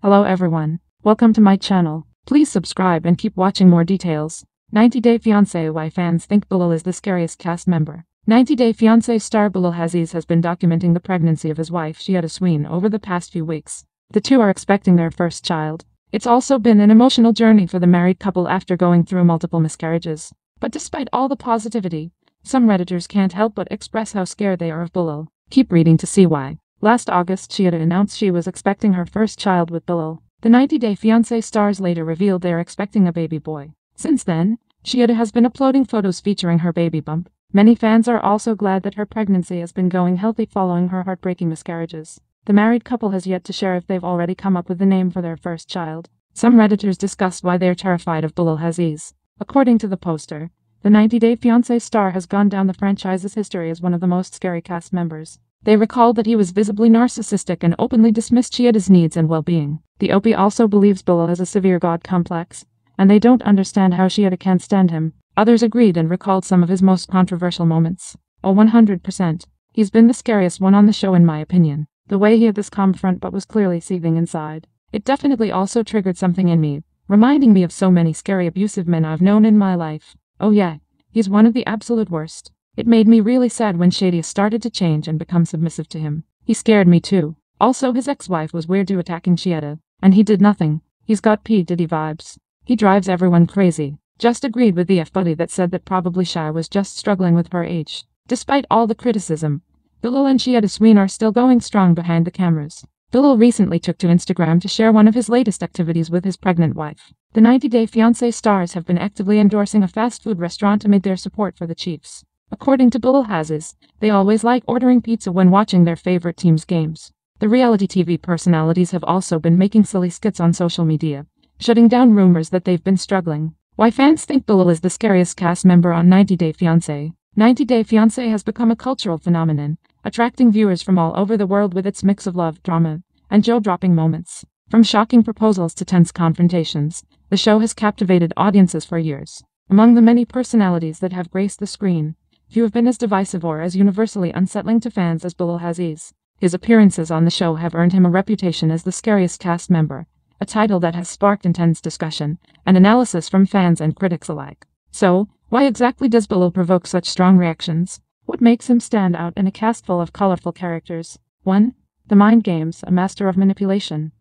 Hello everyone, welcome to my channel. Please subscribe and keep watching more details. 90 Day Fiancé: Why fans think Bilal is the scariest cast member. 90 Day Fiancé star Bilal Aziz has been documenting the pregnancy of his wife Shiada Sween over the past few weeks. The two are expecting their first child. It's also been an emotional journey for the married couple after going through multiple miscarriages. But despite all the positivity, some Redditors can't help but express how scared they are of Bilal. Keep reading to see why. Last August, Shiada announced she was expecting her first child with Bilal. The 90 Day Fiancé stars later revealed they are expecting a baby boy. Since then, Shiada has been uploading photos featuring her baby bump. Many fans are also glad that her pregnancy has been going healthy following her heartbreaking miscarriages. The married couple has yet to share if they've already come up with the name for their first child. Some Redditors discussed why they are terrified of Bilal Aziz. According to the poster, the 90 Day Fiancé star has gone down the franchise's history as one of the most scary cast members. They recalled that he was visibly narcissistic and openly dismissed Shiada's needs and well-being. The OP also believes Bilal has a severe god complex, and they don't understand how Shiada can't stand him. Others agreed and recalled some of his most controversial moments. Oh, 100%. He's been the scariest one on the show in my opinion. The way he had this calm front but was clearly seething inside. It definitely also triggered something in me, reminding me of so many scary abusive men I've known in my life. Oh yeah, he's one of the absolute worst. It made me really sad when Shady started to change and become submissive to him. He scared me too. Also, his ex-wife was weird to attacking Shiada, and he did nothing. He's got P. Diddy vibes. He drives everyone crazy. Just agreed with the F-buddy that said that probably Shia was just struggling with her age. Despite all the criticism, Bilal and Shiada Sween are still going strong behind the cameras. Bilal recently took to Instagram to share one of his latest activities with his pregnant wife. The 90 Day Fiancé stars have been actively endorsing a fast food restaurant amid their support for the Chiefs. According to Bilal Aziz, they always like ordering pizza when watching their favorite team's games. The reality TV personalities have also been making silly skits on social media, shutting down rumors that they've been struggling. Why fans think Bilal is the scariest cast member on 90 Day Fiancé. 90 Day Fiancé has become a cultural phenomenon, attracting viewers from all over the world with its mix of love, drama, and jaw-dropping moments. From shocking proposals to tense confrontations, the show has captivated audiences for years. Among the many personalities that have graced the screen, few have been as divisive or as universally unsettling to fans as Bilal Aziz. His appearances on the show have earned him a reputation as the scariest cast member, a title that has sparked intense discussion and analysis from fans and critics alike. So, why exactly does Bilal provoke such strong reactions? What makes him stand out in a cast full of colorful characters? 1. The mind games, a master of manipulation.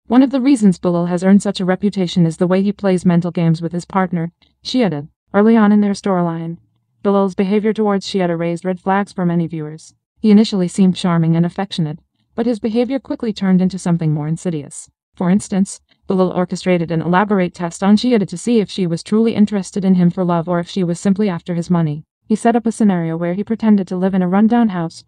One of the reasons Bilal has earned such a reputation is the way he plays mental games with his partner, Shiada. Early on in their storyline, Bilal's behavior towards Shiada raised red flags for many viewers. He initially seemed charming and affectionate, but his behavior quickly turned into something more insidious. For instance, Bilal orchestrated an elaborate test on Shiada to see if she was truly interested in him for love or if she was simply after his money. He set up a scenario where he pretended to live in a rundown house,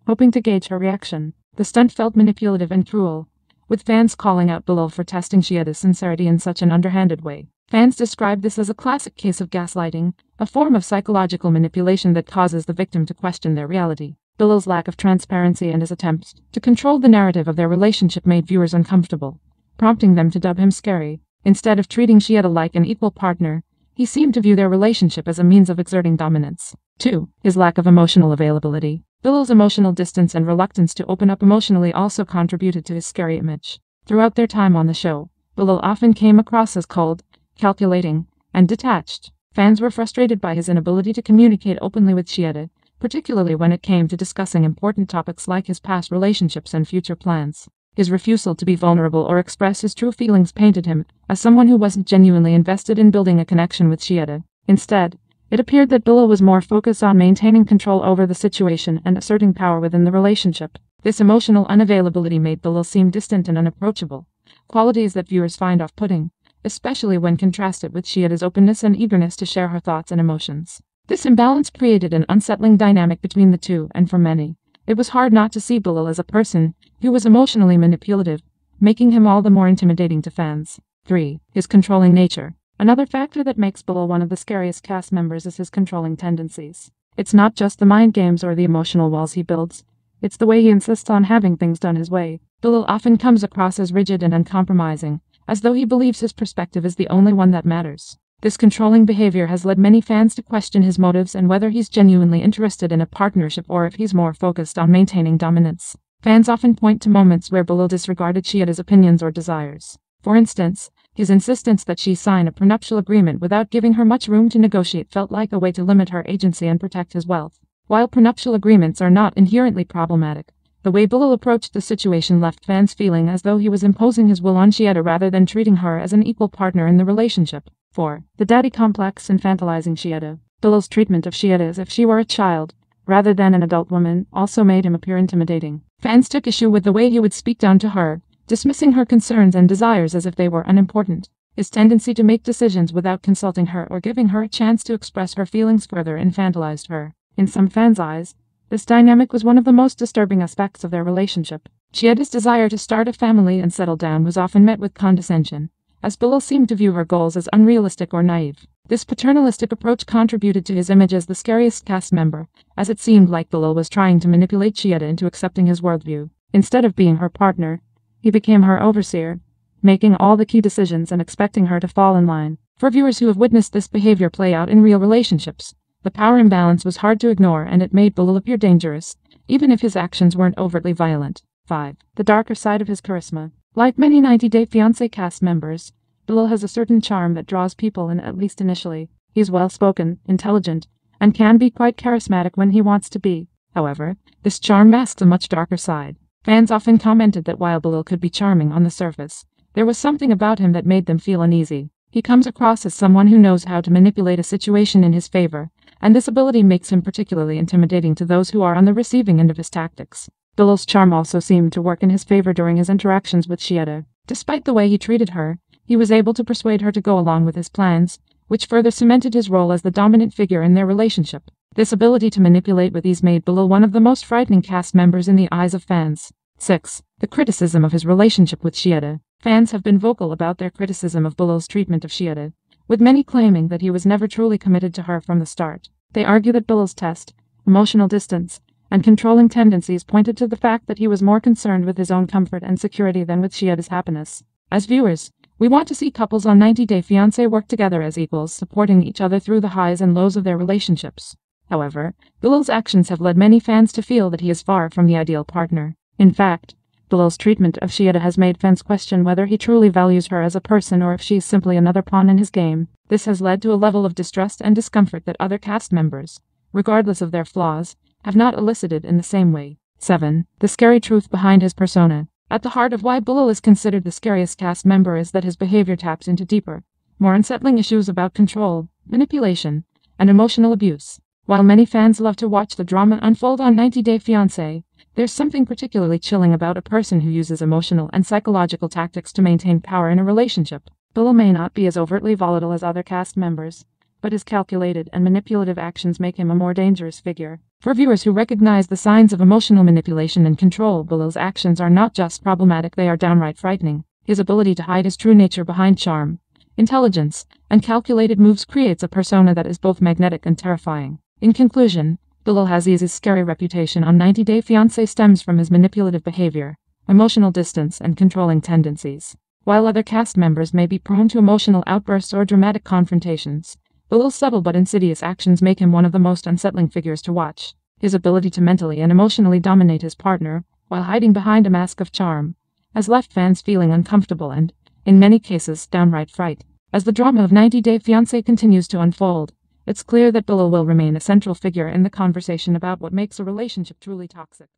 hoping to gauge her reaction. The stunt felt manipulative and cruel, with fans calling out Bilal for testing Shiada's sincerity in such an underhanded way. Fans described this as a classic case of gaslighting, a form of psychological manipulation that causes the victim to question their reality. Bilal's lack of transparency and his attempts to control the narrative of their relationship made viewers uncomfortable, prompting them to dub him scary. Instead of treating Shiada like an equal partner, he seemed to view their relationship as a means of exerting dominance. 2. His lack of emotional availability. Bilal's emotional distance and reluctance to open up emotionally also contributed to his scary image. Throughout their time on the show, Bilal often came across as cold, calculating, and detached. Fans were frustrated by his inability to communicate openly with Shiada, particularly when it came to discussing important topics like his past relationships and future plans. His refusal to be vulnerable or express his true feelings painted him as someone who wasn't genuinely invested in building a connection with Shiada. Instead, it appeared that Bilal was more focused on maintaining control over the situation and asserting power within the relationship. This emotional unavailability made Bilal seem distant and unapproachable, qualities that viewers find off-putting, especially when contrasted with Shiada's openness and eagerness to share her thoughts and emotions. This imbalance created an unsettling dynamic between the two, and for many, it was hard not to see Bilal as a person who was emotionally manipulative, making him all the more intimidating to fans. 3. His controlling nature. Another factor that makes Bilal one of the scariest cast members is his controlling tendencies. It's not just the mind games or the emotional walls he builds, it's the way he insists on having things done his way. Bilal often comes across as rigid and uncompromising, as though he believes his perspective is the only one that matters. This controlling behavior has led many fans to question his motives and whether he's genuinely interested in a partnership or if he's more focused on maintaining dominance. Fans often point to moments where Bilal disregarded Chiada's opinions or desires. For instance, his insistence that she sign a prenuptial agreement without giving her much room to negotiate felt like a way to limit her agency and protect his wealth. While prenuptial agreements are not inherently problematic, the way Bilal approached the situation left fans feeling as though he was imposing his will on Chiada rather than treating her as an equal partner in the relationship. 4. The daddy complex infantilizing Chiada. Bilal's treatment of Chiada as if she were a child, rather than an adult woman, also made him appear intimidating. Fans took issue with the way he would speak down to her, dismissing her concerns and desires as if they were unimportant. His tendency to make decisions without consulting her or giving her a chance to express her feelings further infantilized her. In some fans' eyes, this dynamic was one of the most disturbing aspects of their relationship. Chiada's desire to start a family and settle down was often met with condescension, as Bilal seemed to view her goals as unrealistic or naive. This paternalistic approach contributed to his image as the scariest cast member, as it seemed like Bilal was trying to manipulate Chiada into accepting his worldview. Instead of being her partner, he became her overseer, making all the key decisions and expecting her to fall in line. For viewers who have witnessed this behavior play out in real relationships, the power imbalance was hard to ignore and it made Bilal appear dangerous, even if his actions weren't overtly violent. 5. The darker side of his charisma. Like many 90 Day Fiancé cast members, Bilal has a certain charm that draws people in, at least initially. He's well-spoken, intelligent, and can be quite charismatic when he wants to be. However, this charm masks a much darker side. Fans often commented that while Bilal could be charming on the surface, there was something about him that made them feel uneasy. He comes across as someone who knows how to manipulate a situation in his favor, and this ability makes him particularly intimidating to those who are on the receiving end of his tactics. Bilal's charm also seemed to work in his favor during his interactions with Chiada. Despite the way he treated her, he was able to persuade her to go along with his plans, which further cemented his role as the dominant figure in their relationship. This ability to manipulate with ease made Bilal one of the most frightening cast members in the eyes of fans. 6. The criticism of his relationship with Chiada. Fans have been vocal about their criticism of Bilal's treatment of Chiada, with many claiming that he was never truly committed to her from the start. They argue that Bilal's test, emotional distance, and controlling tendencies pointed to the fact that he was more concerned with his own comfort and security than with Chiada's happiness. As viewers, we want to see couples on 90 Day Fiancé work together as equals, supporting each other through the highs and lows of their relationships. However, Bilal's actions have led many fans to feel that he is far from the ideal partner. In fact, Bilal's treatment of Chiada has made fans question whether he truly values her as a person or if she is simply another pawn in his game. This has led to a level of distrust and discomfort that other cast members, regardless of their flaws, have not elicited in the same way. 7. The scary truth behind his persona. At the heart of why Bilal is considered the scariest cast member is that his behavior taps into deeper, more unsettling issues about control, manipulation, and emotional abuse. While many fans love to watch the drama unfold on 90 Day Fiancé, there's something particularly chilling about a person who uses emotional and psychological tactics to maintain power in a relationship. Bilal may not be as overtly volatile as other cast members, but his calculated and manipulative actions make him a more dangerous figure. For viewers who recognize the signs of emotional manipulation and control, Bilal's actions are not just problematic, they are downright frightening. His ability to hide his true nature behind charm, intelligence, and calculated moves creates a persona that is both magnetic and terrifying. In conclusion, Bilal Haziz's scary reputation on 90 Day Fiancé stems from his manipulative behavior, emotional distance, and controlling tendencies. While other cast members may be prone to emotional outbursts or dramatic confrontations, Bilal's subtle but insidious actions make him one of the most unsettling figures to watch. His ability to mentally and emotionally dominate his partner, while hiding behind a mask of charm, has left fans feeling uncomfortable and, in many cases, downright fright. As the drama of 90 Day Fiancé continues to unfold, it's clear that Bilal will remain a central figure in the conversation about what makes a relationship truly toxic.